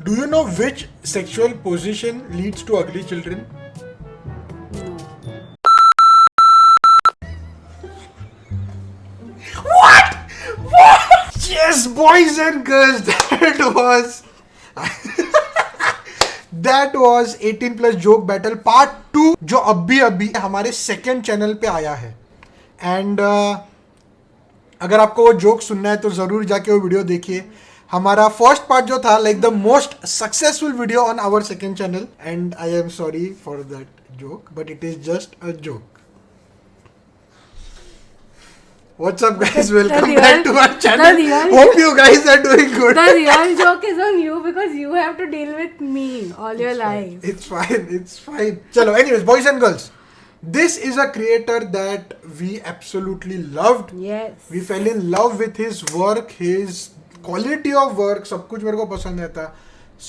Do you know which sexual position leads to ugly children? What? Yes, boys and girls, that was 18 plus joke battle part 2 जो अभी हमारे second channel पे आया है. And अगर आपको वो जोक सुनना है तो जरूर जाके वो वीडियो देखिए. हमारा फर्स्ट पार्ट जो था like the most successful video on our second channel. And I am sorry for that joke but it is just a joke. What's up, guys? Welcome back to our channel. Hope you guys are doing good. The real joke is on you because you have to deal with me all your life. It's fine. It's fine. Chalo, anyways, boys and girls, this is a creator that we absolutely loved. Yes. We fell in love with his work, his quality of work. सब कुछ मेरे को पसंद है था.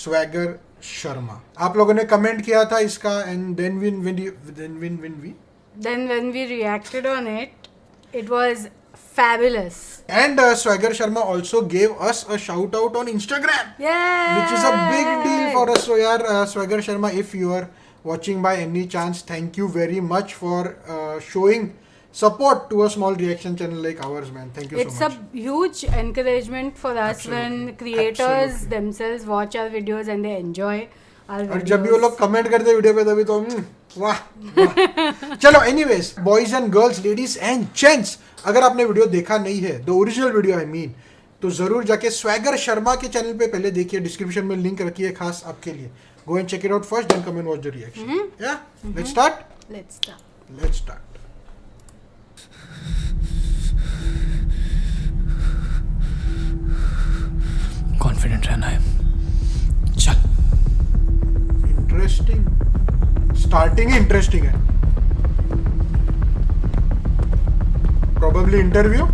Swagger Sharma. आप लोगों ने कमेंट किया था इसका and then when we reacted on it, it was fabulous. And Swagger Sharma also gave us a shout out on Instagram. Yeah. Which is a big deal for us. So yaar, Swagger Sharma, if you are watching by any chance, thank you very much for showing support to a small reaction channel like ours, man. Thank you It's so much. a huge encouragement for us Absolutely. when creators Absolutely. themselves watch our videos and they enjoy our और videos. जब भी वो लोग comment करते हैं video पे तभी तो वाह वाह. चलो anyways boys and girls ladies and gents, अगर आपने वीडियो देखा नहीं है the original video I mean, तो जरूर जाके स्वैगर शर्मा के चैनल पे पहले देखिए. डिस्क्रिप्शन में लिंक रखी है खास आपके लिए. Go and check it out first then come and watch the reaction. या let's start. Let's start. Confident रहना है. चल. इंटरेस्टिंग. स्टार्टिंग ही इंटरेस्टिंग है. Probably interview.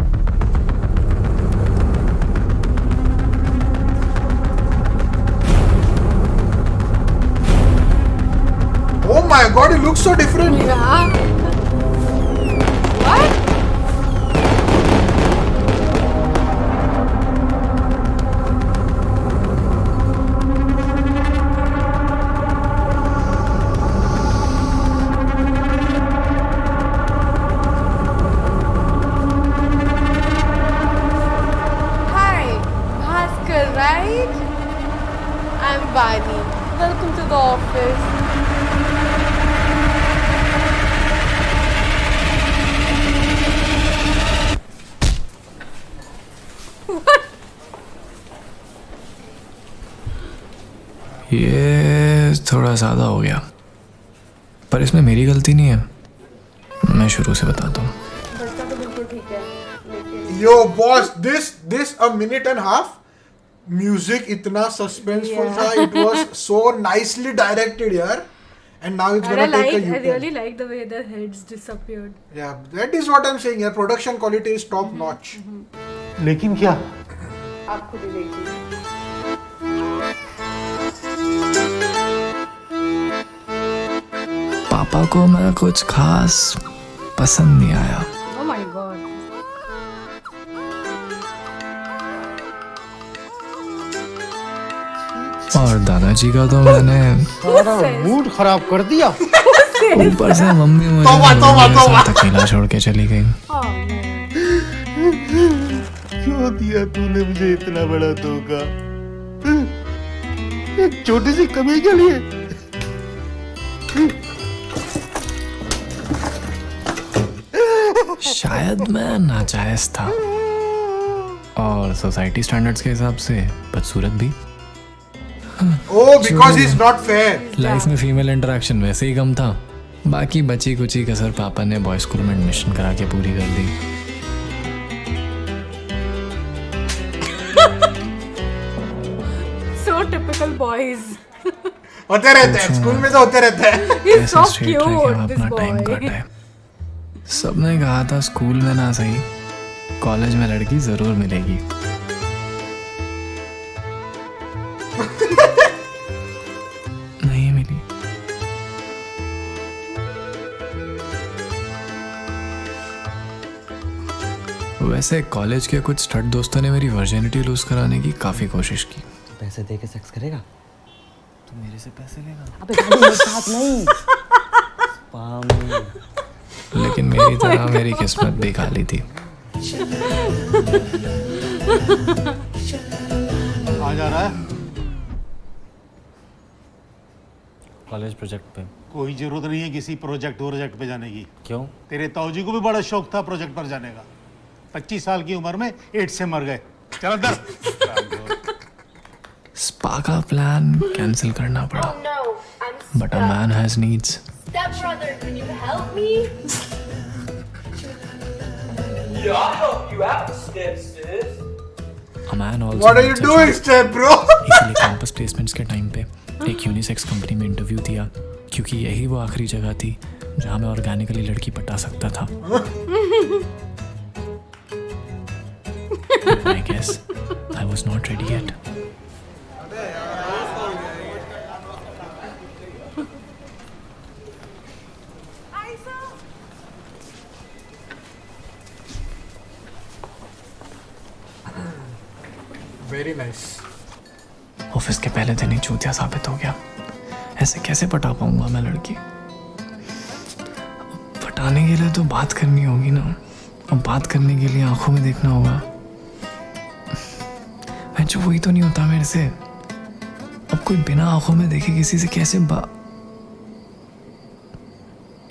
Oh my god, it looks so different. Yeah. What? Hi, Bhaskar, right? I'm Bani. Welcome to the office. ये थोड़ा ज़्यादा हो गया, पर इसमें मेरी गलती नहीं है. मैं शुरू से बताता हूँ. बच्चा तो बिल्कुल ठीक है, लेकिन Yo boss, this a minute and half. Music इतना suspenseful Yeah. था. It was so nicely directed यार. And now it's and I gonna take a I U-turn. really like the way their heads disappeared. Yeah, that is what I'm saying. यार production quality is top notch. लेकिन क्या? आप खुद ही देखिए. पापा को मैं कुछ खास पसंद नहीं आया. Oh my god. और दादाजी का तो मैंने सारा मूड खराब कर दिया. ऊपर से मम्मी मुझे तौबा, तौबा, मेरे तौबा. साथ अकेला छोड़ के चली गई. Oh man. क्यों दिया तूने मुझे इतना बड़ा धोखा? एक छोटी सी कमी के लिए. शायद मैं नाजायज था और सोसाइटी स्टैंडर्ड्स के हिसाब से बदसूरत भी. Oh, because he's not fair. Life में फीमेल इंटरेक्शन वैसे ही कम था. बाकी बची कुची कसर पापा ने बॉय स्कूल में एडमिशन करा के पूरी कर दी. So typical boys. होते रहते हैं स्कूल में तो होते रहते हैं. He's so ऐसे straight रह के cute, this अपना टाइम boy. काटा. सबने कहा था स्कूल में ना सही कॉलेज में लड़की जरूर मिलेगी. नहीं मिली. वैसे कॉलेज के कुछ स्टड दोस्तों ने मेरी वर्जिनिटी लूज कराने की काफी कोशिश की. पैसे दे के सेक्स करेगा? तू मेरे से पैसे लेगा? अबे गाड़ी एक साथ नहीं, स्पैम। लेकिन मेरी तरह मेरी किस्मत भी खाली थी। आ जा रहा है? कॉलेज प्रोजेक्ट पे। कोई जरूरत नहीं है किसी प्रोजेक्ट पे जाने की। क्यों? तेरे ताऊजी को भी बड़ा शौक था प्रोजेक्ट पर जाने का। 25 साल की उम्र में एड्स से मर गए। चल अंदर। स्पा का प्लान कैंसिल करना पड़ा। Oh no, I'm but a man has needs. stepbrother. Can you help me? Yeah, I'll help you out, step sis. A man also What are you doing, step bro? इसलिए campus placements के time पे एक unisex company में interview दिया, क्योंकि यही वो आखिरी जगह थी जहां मैं ऑर्गेनिकली लड़की पटा सकता था। I guess I was not ready yet. Very nice. Office के पहले दिन ही चूतिया साबित हो गया। ऐसे कैसे पटा पाऊंगा मैं लड़की? पटाने के लिए तो बात करनी होगी ना, अब बात करने के लिए आंखों में देखना होगा। मैं जो वही तो नहीं होता मेरे से। अब कोई बिना आंखों में देखे किसी से कैसे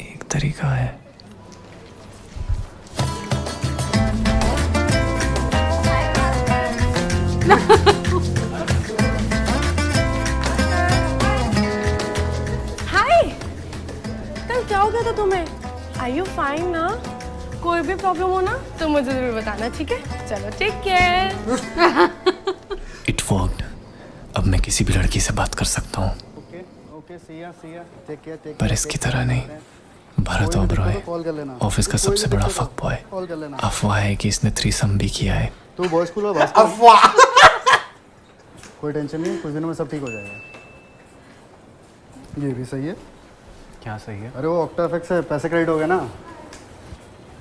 एक तरीका है। हाय, कल क्या हो गया था तुम्हें? आर यू फाइन ना? कोई भी प्रॉब्लम हो ना तो मुझे जरूर बताना, ठीक है? चलो टेक केयर। It worked. अब मैं किसी भी लड़की से बात कर सकता हूँ, पर इसकी तरह नहीं। भरत ओबरॉय, ऑफिस का सबसे बड़ा फक बॉय, अफवाह है कि इसने थ्रीसम भी किया है। तो बॉयज स्कूल में अफवाह। कोई टेंशन नहीं, कुछ दिनों में सब ठीक हो जाएगा। ये भी सही है। क्या सही है? अरे वो ऑक्टाफेक्स से पैसे क्रेडिट हो गए ना,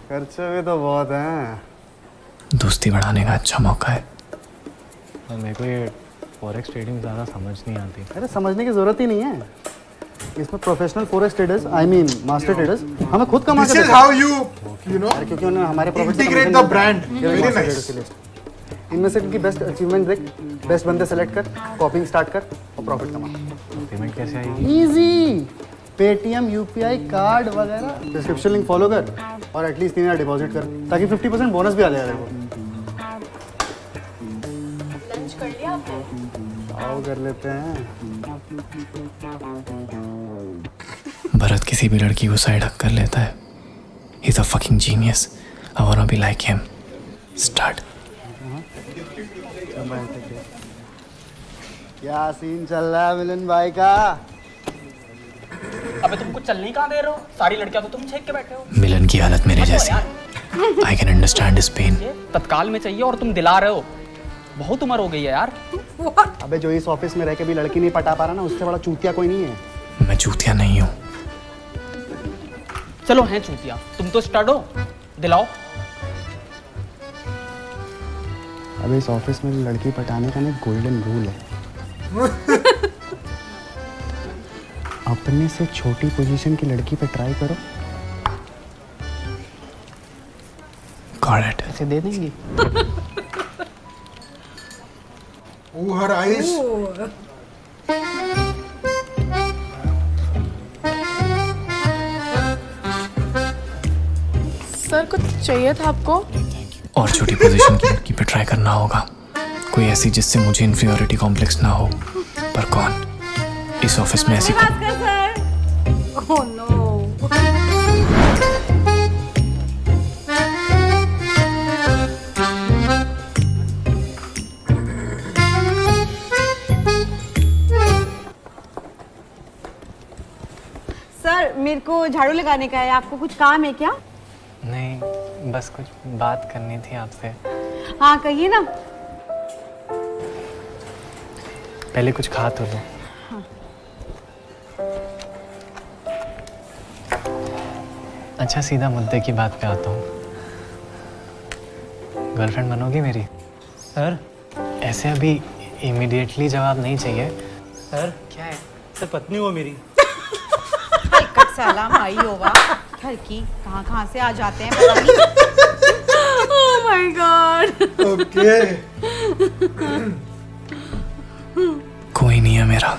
खर्चे भी तो बहुत हैं। दोस्ती बढ़ाने का अच्छा मौका है। मेरे को ये फॉरेक्स ट्रेडिंग ज़्यादा समझ नहीं आती। अरे समझने की जरूरत ही नहीं है, इसमें professional forex traders, I mean master traders हमें खुद कमा This के is देते हैं। how you know, अरे क्योंकि उन्होंने हमारे प्रॉफिट से integrate commission the brand. मिलता है। Very master nice. ट्रेडर्स की लिस्ट। इनमें से इनकी बेस्ट अचीवमेंट देख, बेस्ट बंदे सेलेक्ट कर, कॉपिंग स्टार्ट कर और प्रॉफिट कमा। पेमेंट कैसे आएगी? इजी, पेटीएम, यूपीआई, कार्ड वगैरह। डिस्क्रिप्शन लिंक फॉलो कर और एटलीस्ट 3000 डिपॉजिट कर, ताकि 50% बोनस भी आ जाएगा तेरे को। लंच कर लिया आपने? आओ कर लेते हैं। भरत किसी भी लड़की को साइड हक कर लेता है। He's a fucking genius. I wanna be like him. Start. क्या सीन चल रहा है मिलन भाई का? अबे तुमको चलने कहाँ दे रहे हो? सारी लड़कियां तो तुम छेक के बैठे हो। मिलन की हालत मेरे जैसी। I can understand his pain. ये तत्काल में चाहिए और तुम दिला रहे हो। बहुत उम्र हो गई है यार। अबे जो इस ऑफिस में रह के भी लड़की नहीं पटा पा रहा ना, उससे बड़ा चूतिया कोई नहीं है। मैं चूतिया नहीं हूँ। चलो हैं चूतिया, तुम तो स्टड हो, दिलाओ। अबे इस ऑफिस में लड़की पटाने का ना गोल्डन रूल है। अपने से छोटी पोजीशन की लड़की पे ट्राई करो, Got it. ऐसे दे देंगी। Oh, her eyes. सर कुछ चाहिए था आपको? और छोटी पोजीशन की लड़की पे ट्राई करना होगा, कोई ऐसी जिससे मुझे इन्फीरियोरिटी कॉम्प्लेक्स ना हो। पर कौन? इस ऑफिस में ऐसी बात कर सर। Oh no. सर मेरे को झाड़ू लगाने का है, आपको कुछ काम है क्या? नहीं, बस कुछ बात करनी थी आपसे। हाँ कहिए ना। पहले कुछ खा तो लो। अच्छा सीधा मुद्दे की बात पे आता हूँ। गर्लफ्रेंड बनोगी मेरी? सर ऐसे अभी इमीडिएटली जवाब नहीं चाहिए, सर क्या है? सर पत्नी हो मेरी। कट सलाम आई होगा घर की कहाँ से आ जाते हैं पता नहीं। Oh my god. ओके कोई नहीं है मेरा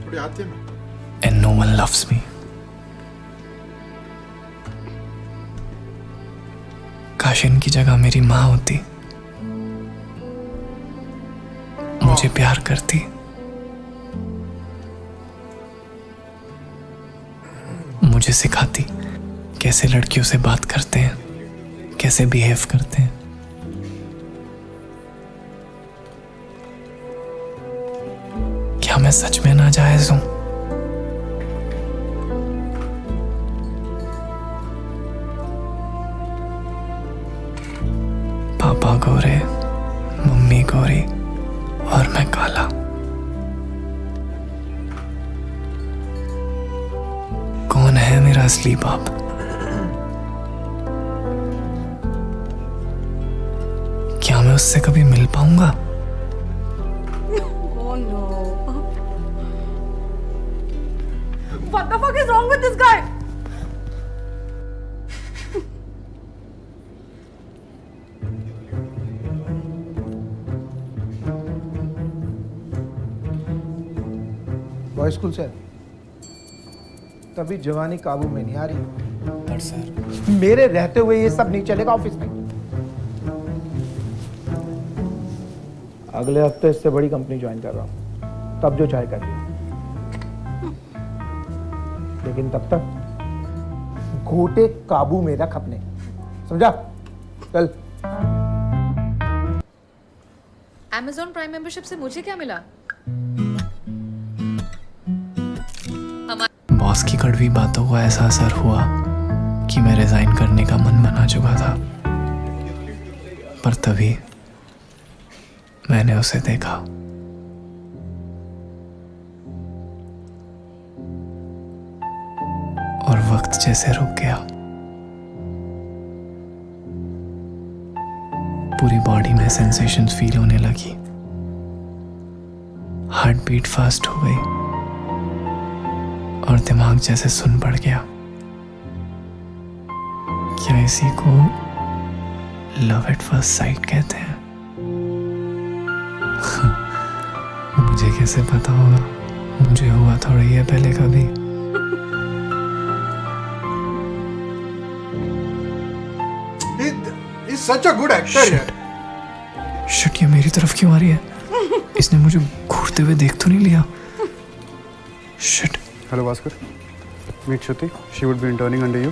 थोड़ी आती है ना and no one loves me. काश इनकी जगह मेरी माँ होती, मुझे प्यार करती, मुझे सिखाती कैसे लड़कियों से बात करते हैं, कैसे बिहेव करते हैं। क्या मैं सच में नाजायज हूं? पापा गोरे, मम्मी गोरी और मैं काला। कौन है मेरा असली बाप? क्या मैं उससे कभी मिल पाऊंगा? Oh no. What the fuck is wrong with this guy? Boy school से तभी जवानी काबू में नहीं आ रही। पर सर मेरे रहते हुए ये सब नहीं चलेगा ऑफिस में। अगले हफ्ते इससे बड़ी कंपनी ज्वाइन कर रहा हूँ, तब जो चाहे कर लियो। लेकिन तब तक घोटे काबू में रख अपने, समझा? चल। Amazon प्राइम मेंबरशिप से मुझे क्या मिला? बॉस की कड़वी बातों को ऐसा असर हुआ कि मैं रिजाइन करने का मन बना चुका था। पर तभी मैंने उसे देखा। और वक्त जैसे रुक गया। पूरी बॉडी में सेंसेशंस फील होने लगी। हार्ट बीट फास्ट हो गई और दिमाग जैसे सुन पड़ गया। क्या इसी को लव एट फर्स्ट साइट कहते हैं? मुझे कैसे पता होगा? मुझे हुआ थोड़ा ही है पहले कभी। He's such a good actor यार। शिट, ये मेरी तरफ क्यों आ रही है? इसने मुझे घूरते हुए देख तो नहीं लिया? Shit. Hello Bhaskar, meet Shruti, she would be interning under you.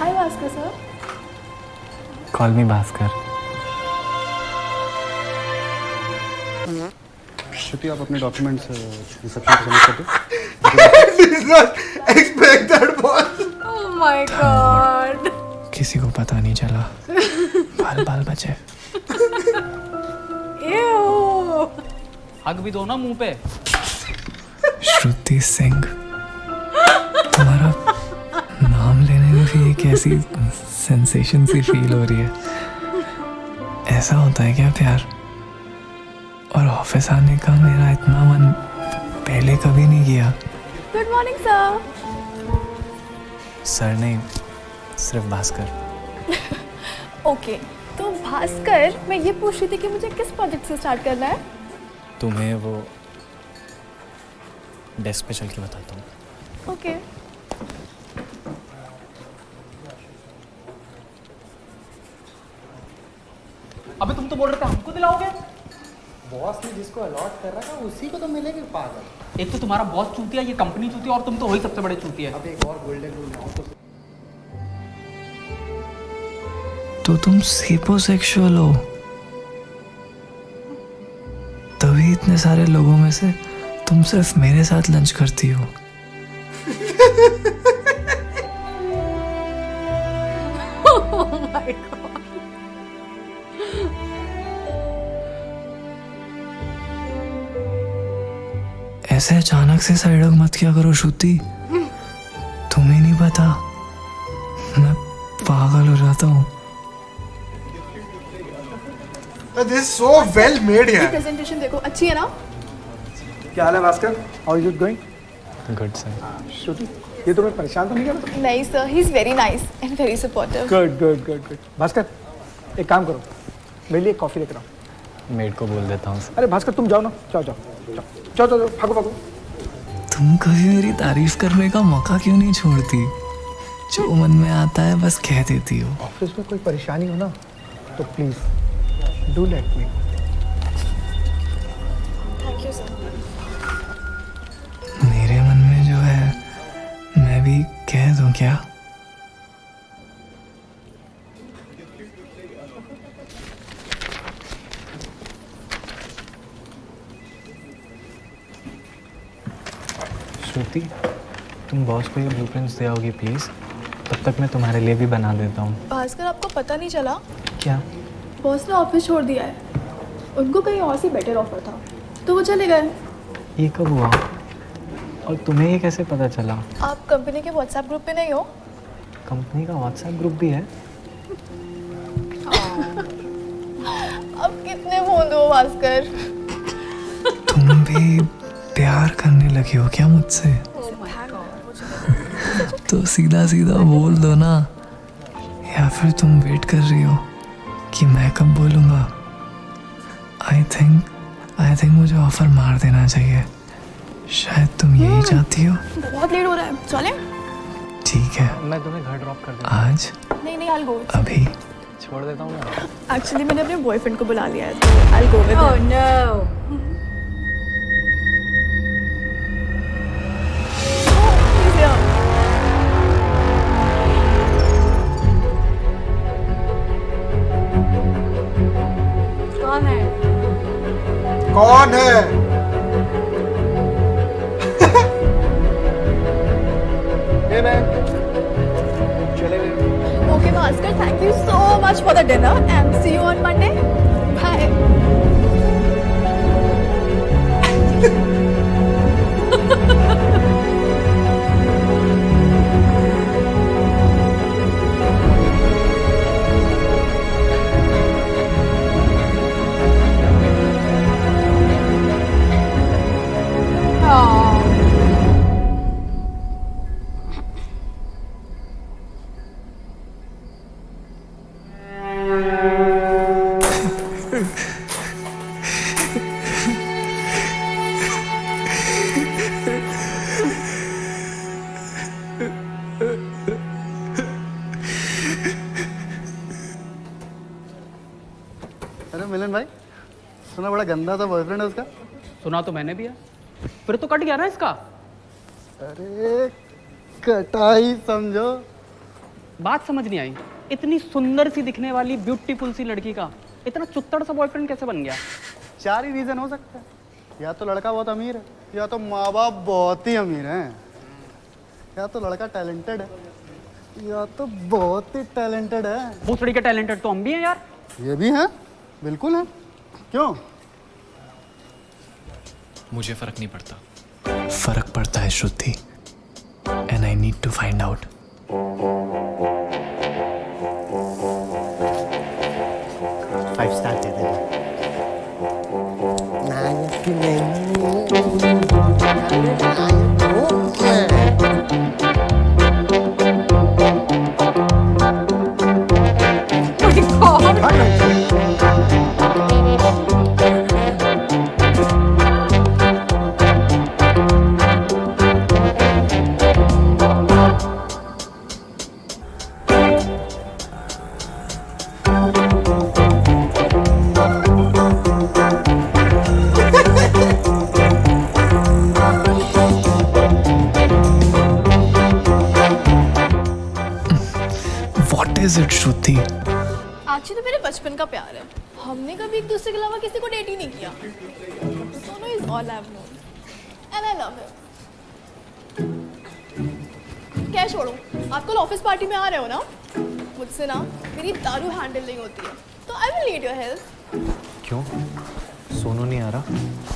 Hi Bhaskar sir. Call me Bhaskar. Shruti, आप अपने डॉक्यूमेंट्स रिसेप्शन पे सबमिट कर दो। Did not expect that boss. Oh my god. किसी को पता नहीं चला, बाल बाल बचे। Ew. हग भी दो ना मुंह पे। श्रुति सिंह, तुम्हारा नाम लेने में भी एक ऐसी सेंसेशन सी फील हो रही है। ऐसा होता है क्या प्यार? और ऑफिस आने का मेरा इतना मन पहले कभी नहीं किया। Good morning sir. सर नहीं, सिर्फ भास्कर। Okay. तो भास्कर, मैं ये पूछ रही थी कि मुझे किस प्रोजेक्ट से स्टार्ट करना है? तुम्हें वो डेस्क पे चल के बताता हूँ। Okay. अबे तुम तो बोल रहे थे हमको दिलाओगे। बॉस ने जिसको अलॉट कर रखा उसी को तो मिलेगी पागल। एक तो तुम्हारा बॉस चूतिया, ये कंपनी चूतिया, और तुम तो वही सबसे बड़े चूतिया है। अब एक और गोल्डन रूल लाओ तो तुम सेपोसेक्सुअल हो, तभी इतने सारे लोगों में से तुम सिर्फ मेरे साथ लंच करती हो। Oh my god. ऐसे अचानक से साइड हग मत किया करो श्रुति, तुम्हें नहीं पता मैं पागल हो जाता हूँ। This is so well made यार। प्रेजेंटेशन देखो, अच्छी है ना? क्या हाल है Bhaskar? How is it going? Good sir. Shruti, ये तुम्हें परेशान तो नहीं कर रहा? नहीं sir, he is very nice and very supportive. Good good good good. Bhaskar, एक काम करो, मेरे लिए कॉफी लेकर आओ. मेड को बोल देता हूँ सर. अरे भास्कर, तुम जाओ ना. जाओ जाओ जाओ जाओ जाओ, भागो भागो. तुम कभी मेरी तारीफ करने का मौका क्यों नहीं छोड़ती? जो मन में आता है बस कह देती हो. ऑफिस में कोई परेशानी हो ना तो please do let me. Thank you sir. मेरे मन में जो है मैं भी कह दूं क्या? श्रुति, तुम बॉस को ये ब्लूप्रिंट्स दे आओगी प्लीज़. तब तक मैं तुम्हारे लिए भी बना देता हूँ. भास्कर, आपको पता नहीं चला? क्या? बॉस ने ऑफिस छोड़ दिया है. उनको कहीं और से बेटर ऑफर था तो वो चले गए. ये कब हुआ? और तुम्हें ये कैसे पता चला? आप कंपनी के व्हाट्सएप ग्रुप पे नहीं हो? कंपनी का व्हाट्सएप ग्रुप भी है? अब कितने बूंद हो भास्कर. तुम भी प्यार करने लगी हो क्या मुझसे? तो सीधा सीधा बोल दो ना. या फिर तुम वेट कर रही हो कि मैं कब बोलूँगा? आई थिंक मुझे ऑफर मार देना चाहिए. शायद तुम यही चाहती हो. बहुत लेट हो रहा है, चले? ठीक है, मैं तुम्हें घर ड्रॉप कर देता आज नहीं I'll go. अभी. हूँ. छोड़ देता हूँ मैं. एक्चुअली मैंने अपने बॉयफ्रेंड को बुला लिया है तो I'll go with him. Oh no. He's here. कौन है? कौन है? चले गए. Okay, Bhaskar, thank you so much for the dinner and see you on Monday. Bye. अरे मिलन भाई, सुना बड़ा गंदा सा बॉयफ्रेंड है उसका. सुना तो मैंने भी है. फिर तो कट गया ना इसका. अरे कटाई समझो. बात समझ नहीं आई. इतनी सुंदर सी दिखने वाली ब्यूटीफुल सी लड़की का इतना चुत्तड़ सा बॉयफ्रेंड कैसे बन गया? 4 ही रीजन हो सकता है. या तो लड़का बहुत अमीर है, या तो माँ बाप बहुत ही अमीर हैं, या तो लड़का टैलेंटेड है, या तो बहुत ही टैलेंटेड है. भूसड़ी के टैलेंटेड तो हम भी हैं यार. ये भी है, बिल्कुल है. क्यों? मुझे फर्क नहीं पड़ता. फर्क पड़ता है Shruti. And I need to find out. Five star दे दे. What is it, Shruti? Actually मेरे बचपन का प्यार है. हमने कभी एक दूसरे के अलावा किसी को डेट ही नहीं किया. Sonu is all I have known and I love him. क्या छोड़ो, आप कल ऑफिस पार्टी में आ रहे हो ना? मुझसे ना मेरी दारू हैंडल नहीं होती है तो I will need your help. क्यों? सोनू नहीं आ रहा?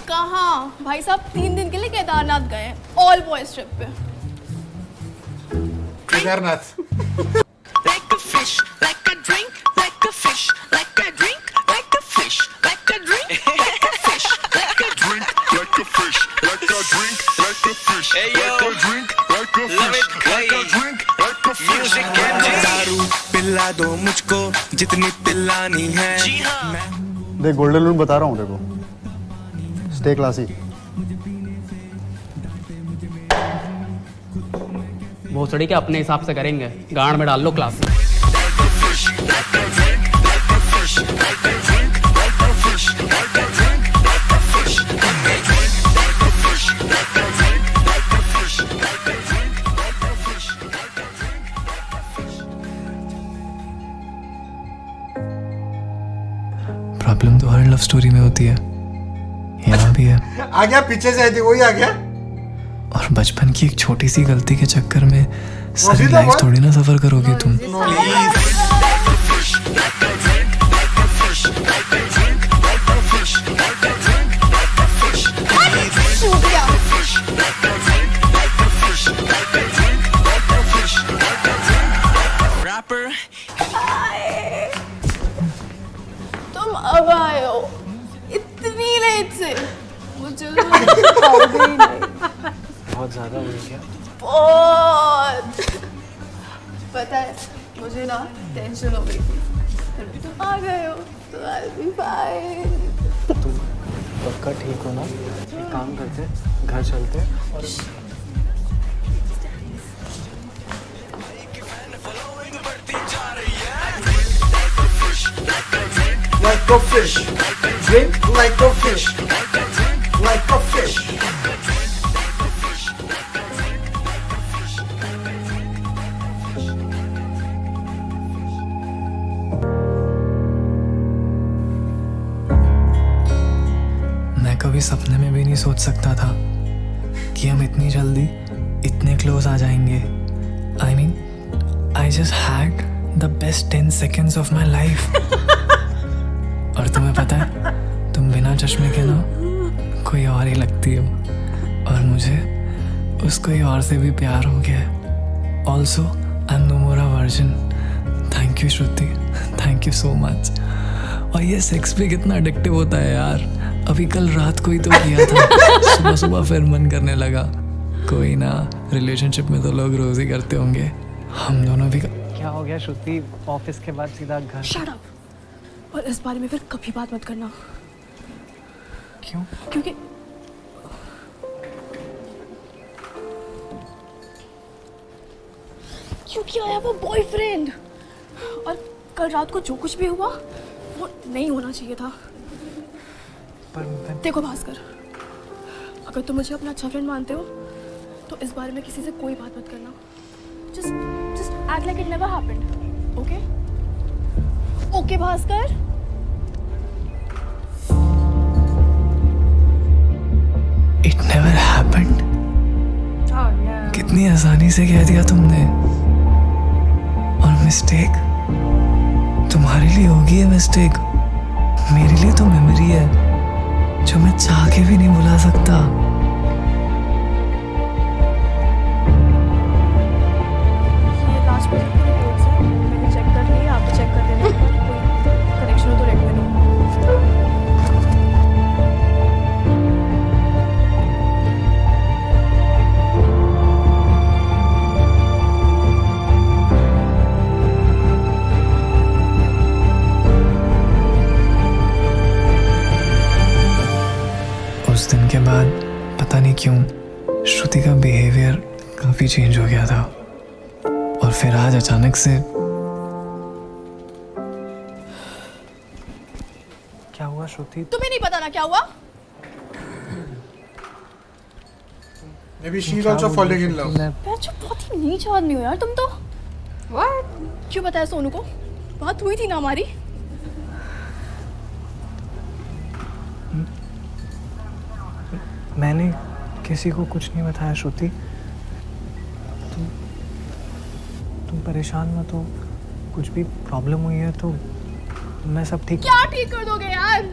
कहाँ भाई साहब, 3 दिन के लिए केदारनाथ गए ऑल बॉयज ट्रिप पे. Kedarnath. Like a fish, like a drink, like a fish, like a drink, like a fish, like a drink, like a fish, like a drink, like a fish, like a drink, like a fish, like a drink, like a fish, like a drink, like a fish. दारू पिला दो मुझको जितनी पिलानी है. देख golden rule बता रहा हूँ देखो, स्टे क्लासी. भोसड़ी के अपने हिसाब से करेंगे, गांड में डाल लो क्लास. प्रॉब्लम तो हर लव स्टोरी में होती है, यहाँ भी है. आ गया, पीछे से आई थी वही आ गया. और बचपन की एक छोटी सी गलती के चक्कर में सारी तो लाइफ थोड़ी ना सफर करोगे तुम. तुम अब आए हो इतनी लेट से, मुझे नहीं. बहुत ज़्यादा हो गया. बहुत. पता है मुझे ना टेंशन हो गई थी, फिर तुम आ गए हो तो I'll be fine. तुम पक्का ठीक हो ना? एक काम करते, घर चलते और Like a fish, drink like a fish, like a fish. मैं कभी सपने में भी नहीं सोच सकता था कि हम इतनी जल्दी इतने क्लोज आ जाएंगे. I mean, I just had the best 10 seconds of my life. और तुम्हें पता है, तुम बिना चश्मे के ना कोई और ही लगती हो, और मुझे उस कोई और से भी प्यार हो गया है. Also I am no more a virgin. Thank you Shruti, thank you so much. और ये सेक्स भी कितना एडिक्टिव होता है यार. अभी कल रात को ही तो किया था, सुबह सुबह फिर मन करने लगा. कोई ना, रिलेशनशिप में तो लोग रोज ही करते होंगे, हम दोनों भी. क्या हो गया श्रुति? ऑफिस के बाद सीधा घर? Shut up. और इस बारे में फिर कभी बात मत करना. क्यों? क्योंकि आई हैव अ बॉयफ्रेंड, और कल रात को जो कुछ भी हुआ वो नहीं होना चाहिए था. पर देखो भास्कर, अगर तुम मुझे अपना अच्छा फ्रेंड मानते हो तो इस बारे में किसी से कोई बात मत करना. just act like it never happened. Okay? Okay Bhaskar? It never happened. Oh yeah. कितनी आसानी से कह दिया तुमने. और मिस्टेक तुम्हारे लिए होगी है मिस्टेक, मेरे लिए तो मेमोरी है जो मैं चाह के भी नहीं भुला सकता. ये लास्ट प्रोजेक्ट की रिपोर्ट्स हैं, मैंने चेक कर ली, आप चेक कर देना. कोई करेक्शन हो तो रेकमेंड हो. उस दिन के बाद पता नहीं क्यों श्रुति का बिहेवियर काफी चेंज हो गया था, और फिर आज अचानक से. क्या हुआ श्रुति? तुम्हें नहीं पता ना क्या हुआ? Maybe she's also falling in love. यार जो बहुत ही नीच आदमी हो यार तुम तो. What? क्यों बताया सोनू को? बात हुई थी ना हमारी. मैंने किसी को कुछ नहीं बताया श्रुति. तुम परेशान मत हो. कुछ भी प्रॉब्लम हुई है तो मैं सब ठीक. क्या ठीक कर दोगे यार?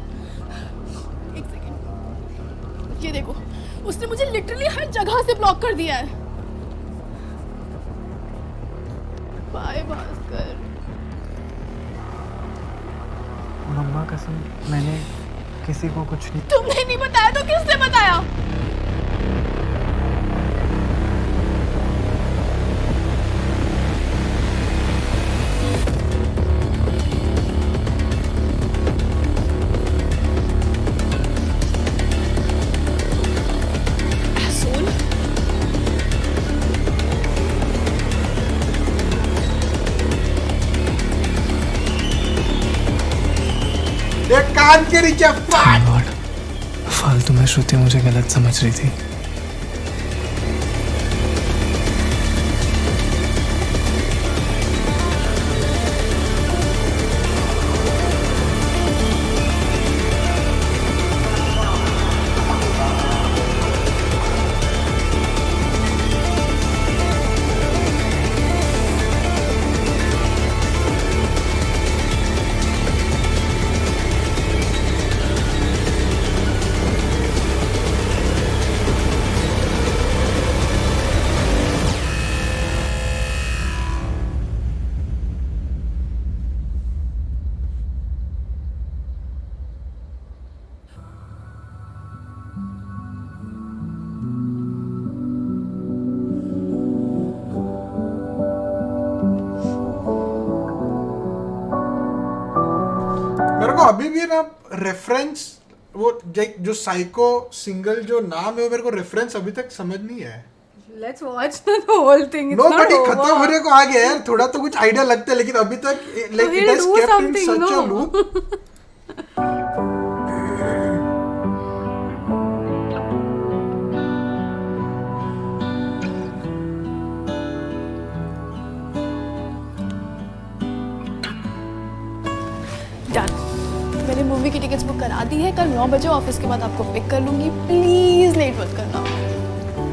एक सेकंड, ये देखो, उसने मुझे लिटरली हर जगह से ब्लॉक कर दिया है. बाय भास्कर. मम्मा कसम, मैंने किसी को कुछ नहीं. तुमने नहीं बताया तो किसने बताया? कान के नीचे फाट। गॉड, फालतू में श्रुति मुझे गलत समझ रही थी। मेरे को अभी भी ना रेफरेंस वो जो साइको सिंगल जो नाम है वो मेरे को रेफरेंस अभी तक समझ नहीं है। Let's watch the whole thing. It's no not but ये over. खत्म होने को आ गया यार, थोड़ा तो कुछ आइडिया लगता है, लेकिन अभी तक like it he'll has do kept in something, such a no? Loop. Done. मैंने मूवी की टिकट्स बुक करा दी है। कल 9 बजे ऑफिस के बाद आपको पिक कर लूंगी। प्लीज लेट मत करना।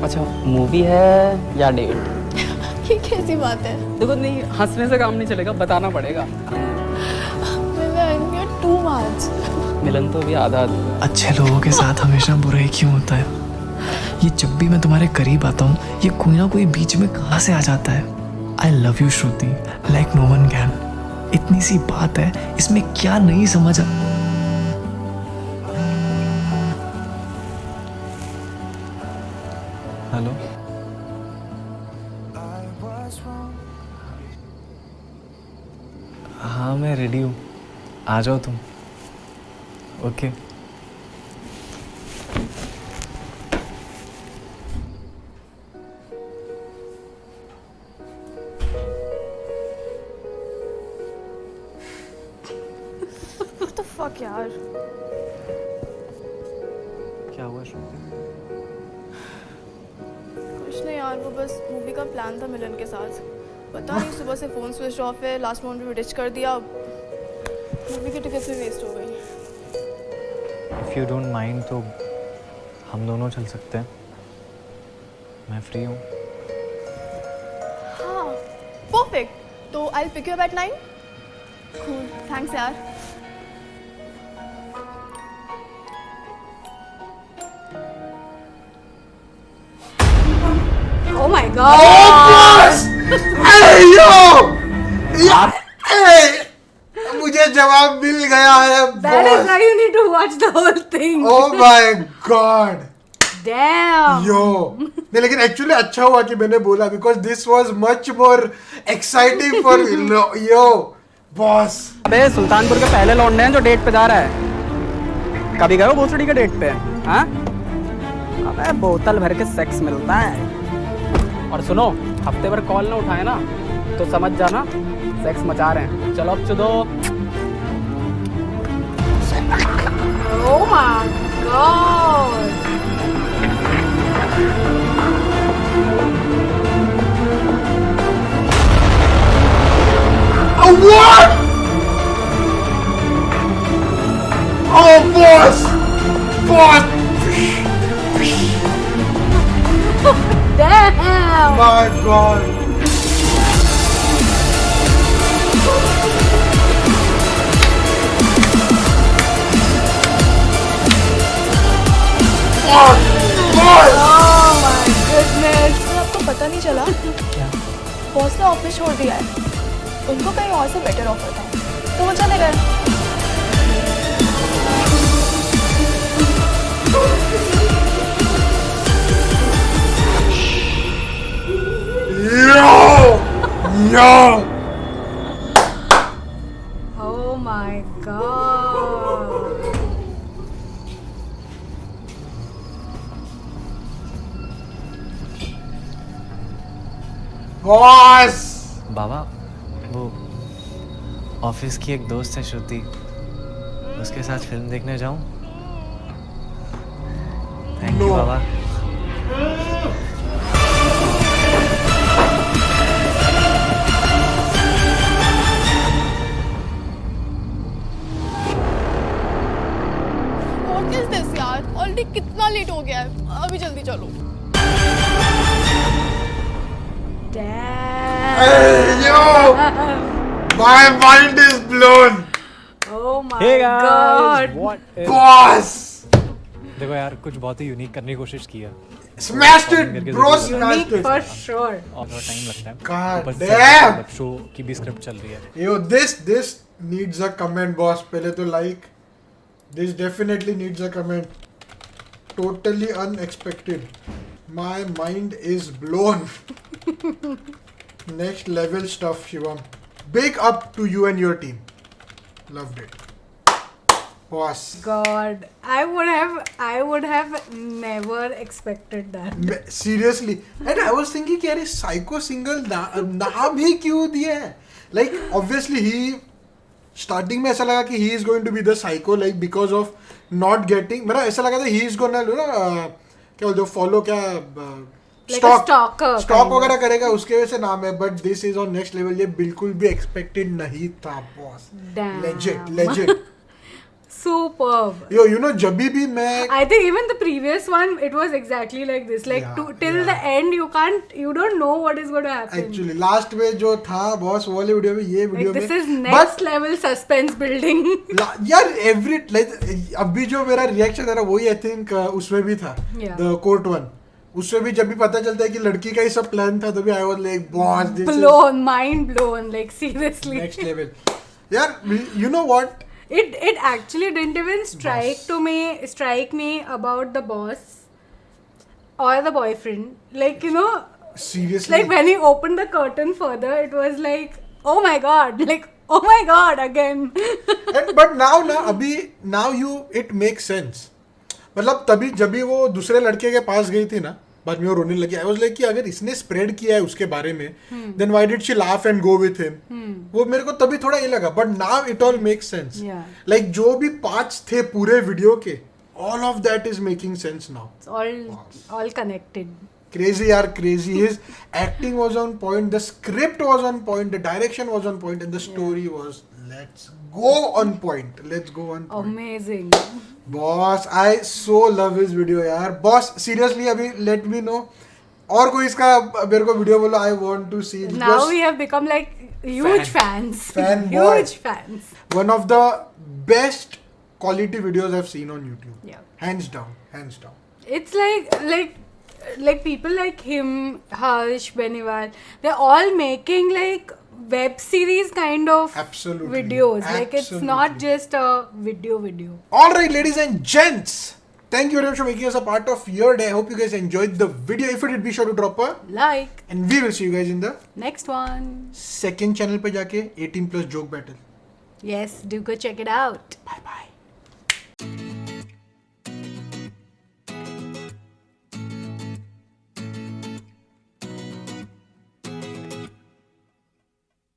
अच्छा, मूवी है या डेट? ये कैसी बात है? देखो, नहीं हंसने से काम नहीं चलेगा, बताना पड़ेगा। मिलन, you're too much. मिलन तो अभी आधा अधूरा है। अच्छे लोगों के साथ हमेशा बुरा ही क्यों होता है? ये जब भी मैं तुम्हारे करीब आता हूँ, ये कोई ना कोई बीच में कहाँ से आ जाता है। I love you Shruti, like no one can. इतनी सी बात है, इसमें क्या नहीं समझ आ... हेलो, हाँ मैं रेडी हूँ, आ जाओ तुम। ओके। What the fuck यार? क्या हुआ श्रुति? कुछ नहीं यार, वो बस मूवी का प्लान था मिलन के साथ। पता नहीं सुबह से फोन स्विच ऑफ है, लास्ट मोमेंट में डिच कर दिया। मूवी की टिकट भी वेस्ट हो गई। इफ़ यू डोंट माइंड तो हम दोनों चल सकते हैं, मैं फ्री हूँ। हाँ, परफेक्ट। तो I will pick you up at 9। Cool, thanks यार। Oh my god. अरे मुझे जवाब मिल गया है That is boss. why you need to watch the whole thing. Oh my God. Damn. यो नहीं, लेकिन एक्चुअली अच्छा हुआ कि मैंने बोला, because this was much more exciting for yo boss. अबे, सुल्तानपुर के पहले लौंडे हैं जो डेट पे जा रहा है। कभी गए हो भोसड़ी के डेट पे? हाँ? अबे बोतल भर के सेक्स मिलता है। और सुनो, हफ्ते भर कॉल ना उठाए ना तो समझ जाना सेक्स मचा रहे हैं। चलो अब चुदो। Oh my god. What? Oh boss, boss. Damn. My god. Oh my goodness. आपको पता नहीं चला? बॉस ने ऑफिस छोड़ दिया है। उनको कहीं और से बेटर ऑफर था, तो वो चले गए। Yo! Oh my god. Boss. बाबा, वो ऑफिस की एक दोस्त है श्रुति, उसके साथ फिल्म देखने जाऊं? Thank you No. Baba. What is this यार? ऑलरेडी कितना लेट हो गया है, अभी जल्दी चलो। Hey, yo! My mind is blown! Oh my Hey guys, god. what is... Boss! देखो यार कुछ बहुत ही यूनिक करने की कोशिश की है Smashed it, bro! Smashed Unique it! for sure. और थोड़ा टाइम लगता है God ऊपर से damn! मतलब शो की भी स्क्रिप्ट चल रही है Yo, this needs a comment, boss. पहले तो like. This definitely needs a comment. Totally unexpected. My mind is blown. Next level stuff, Shivam. Big up to you and your team. Loved it. Boss. God, I would have never expected that. Seriously. And I was thinking कि यार Psycho single नाम ही क्यों दिया है? Like obviously he starting में ऐसा लगा कि he is going to be the psycho like because of not getting मेरा ऐसा लगा था he is gonna क्या बोलते हो follow क्या Like a stalker stock kind of. वगैरह करेगा उसके वजह से नाम है but this is on next level ये बिल्कुल भी एक्सपेक्टेड नहीं था boss Damn. Legend Superb. Yo you know जब भी मैं I think even the previous one, it was exactly like this. Like Yeah, till yeah. the end, you don't know what is going to happen. Actually last में जो था boss वो वाले video में ये वीडियो Like में this is next level suspense building. यार every like अभी जो मेरा रिएक्शन था ना वही आई थिंक उसमें भी था Yeah. द कोर्ट वन उसमें भी जब भी पता चलता है कि लड़की का ही सब प्लान था तभी I was like boss this is Blown, mind blown. Like seriously. Next level यार you know what It actually didn't even strike me about the boss or the boyfriend. Like seriously like when he opened the curtain further, it was like, oh my god, like oh my god again. But now ना अभी now you it make sense मतलब तभी जब भी वो दूसरे लड़के के पास गई थी ना बाद में वो रोने लगी आई वाज लाइक कि अगर इसने स्प्रेड किया है उसके बारे में then why did she laugh and go with him वो मेरे को तभी थोड़ा ये लगा but now it all make sense Yeah. Like जो भी पार्ट्स थे पूरे वीडियो के all of that is making sense now It's all connected. crazy yaar crazy his acting was on point the script was on point the direction was on point and the story was let's go on point Amazing. Boss I so love his video यार boss seriously अभी let me know और कोई इसका मेरे को video बोलो I want to see Now we have become like huge fans. Fanboy. Huge fans. one of the best quality videos I've seen on YouTube Yeah. hands down It's like people like him, Harsh, Beniwal, they're all making like web series kind of Absolutely. videos. Like it's not Absolutely. just a video. all right ladies and gents thank you very much for making us a part of your day I hope you guys enjoyed the video if you did be sure to drop a Like and we will see you guys in the next one. second channel पे जाके 18+ joke battle Yes, do go check it out. bye bye